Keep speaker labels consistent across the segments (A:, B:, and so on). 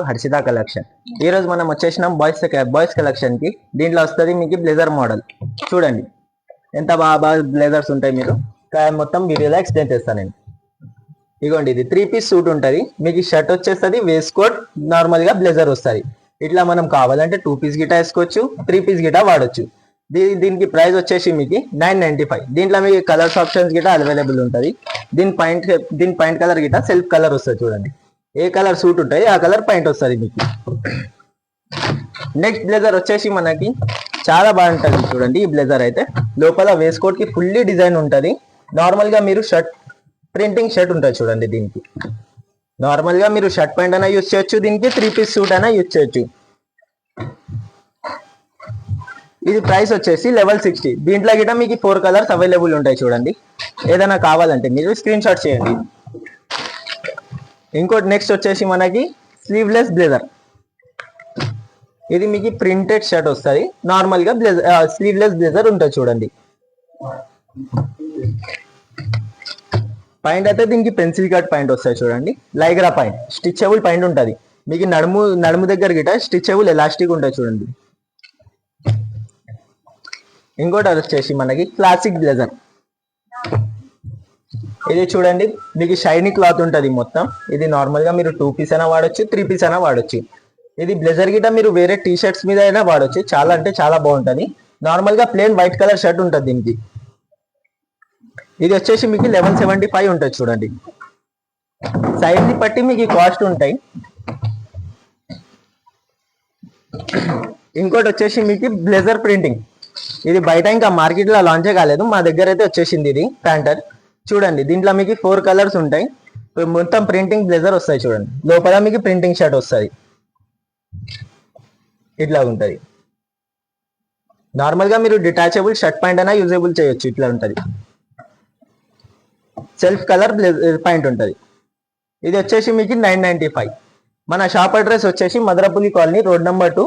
A: Harshita collection. ఈ రోజు మనం వచ్చేసినాం బాయ్స్ కలెక్షన్ కి. దీంట్లో వస్తుంది మీకు బ్లేజర్ మోడల్. చూడండి ఎంత బాగా బ్లేజర్స్ ఉంటాయి. మీరు మొత్తం వీడియోలో ఎక్స్ప్లెయిన్ చేస్తాను నేను. ఇగోండి, ఇది 3 పీస్ సూట్ ఉంటుంది. మీకు షర్ట్ వచ్చేస్తుంది, వేస్ట్ కోట్, నార్మల్ గా బ్లేజర్ వస్తుంది. ఇట్లా మనం కావాలంటే 2 పీస్ గిటా వేసుకోవచ్చు, 3 పీస్ గిటా వాడచ్చు. దీనికి ప్రైస్ వచ్చేసి మీకు 995. దీంట్లో మీకు కలర్స్ ఆప్షన్స్ గిటా అవైలబుల్ ఉంటుంది. దీని పాయింట్ కలర్ గిటా సెల్ఫ్ కలర్ వస్తుంది. చూడండి ఏ కలర్ సూట్ ఉంటుంది ఆ కలర్ పాయింట్ వస్తుంది మీకు. నెక్స్ట్ బ్లేజర్ వచ్చేసి మనకి చాలా బాగుంటుంది. చూడండి ఈ బ్లేజర్ అయితే లోపల వేస్ట్ కోట్ కి ఫుల్లీ డిజైన్ ఉంటుంది. నార్మల్ గా మీరు షర్ట్ ప్రింటింగ్ షర్ట్ ఉంటుంది. చూడండి దీనికి నార్మల్ గా మీరు షర్ట్ ప్యాంట్ అయినా యూజ్ చేయొచ్చు, దీనికి 3 పీస్ సూట్ అయినా యూజ్ చేయొచ్చు. ఇది ప్రైస్ వచ్చేసి లెవెల్ 60. దీంట్లో గిట్ట మీకు 4 కలర్స్ అవైలబుల్ ఉంటాయి. చూడండి ఏదైనా కావాలంటే మీరు స్క్రీన్ షాట్ చేయండి. ఇంకోటి నెక్స్ట్ వచ్చేసి మనకి స్లీవ్లెస్ బ్లేజర్. ఇది మీకు ప్రింటెడ్ షర్ట్ వస్తుంది. నార్మల్ గా స్లీవ్లెస్ బ్లేజర్ ఉంటుంది. చూడండి పాయింట్ అయితే దీనికి పెన్సిల్ కట్ పాయింట్ వస్తాయి. చూడండి లైగ్రా పాయింట్, స్టిచబుల్ పాయింట్ ఉంటుంది. మీకు నడుము దగ్గర గిట స్టిచబుల్ ఎలాస్టిక్ ఉంటుంది. చూడండి ఇంకోటి వచ్చేసి మనకి క్లాసిక్ బ్లేజర్. ఇది చూడండి మీకు షైనీ క్లాత్ ఉంటుంది మొత్తం. ఇది నార్మల్ గా మీరు 2 పీస్ అయినా వాడచ్చు, 3 పీస్ అయినా వాడచ్చు. ఇది బ్లేజర్ గిట మీరు వేరే టీ షర్ట్స్ మీద అయినా వాడచ్చు. చాలా అంటే చాలా బాగుంటుంది. నార్మల్ గా ప్లేన్ వైట్ కలర్ షర్ట్ ఉంటుంది దీనికి. ఇది వచ్చేసి మీకు 1175 ఉంటుంది. చూడండి సైజ్ ని బట్టి మీకు కాస్ట్ ఉంటాయి. ఇంకోటి వచ్చేసి మీకు బ్లేజర్ ప్రింటింగ్. ఇది బయట ఇంకా మార్కెట్ లో లాంచే కాలేదు, మా దగ్గర అయితే వచ్చేసింది ఇది ప్యాంటర్. చూడండి దీంట్లో మీకు 4 కలర్స్ ఉంటాయి. మొత్తం ప్రింటింగ్ బ్లేజర్ వస్తాయి. చూడండి లోపల మీకు ప్రింటింగ్ షర్ట్ వస్తుంది. ఇట్లా ఉంటుంది. నార్మల్ గా మీరు డిటాచబుల్ షర్ట్ పాయింట్ అయినా యూజబుల్ చేయొచ్చు. ఇట్లా ఉంటుంది. సెల్ఫ్ కలర్ పాయింట్ ఉంటుంది. ఇది వచ్చేసి మీకు 995. మన షాప్ అడ్రస్ వచ్చేసి Madarapulli colony, road number 2,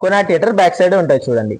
A: Kona theatre back side ఉంటుంది. చూడండి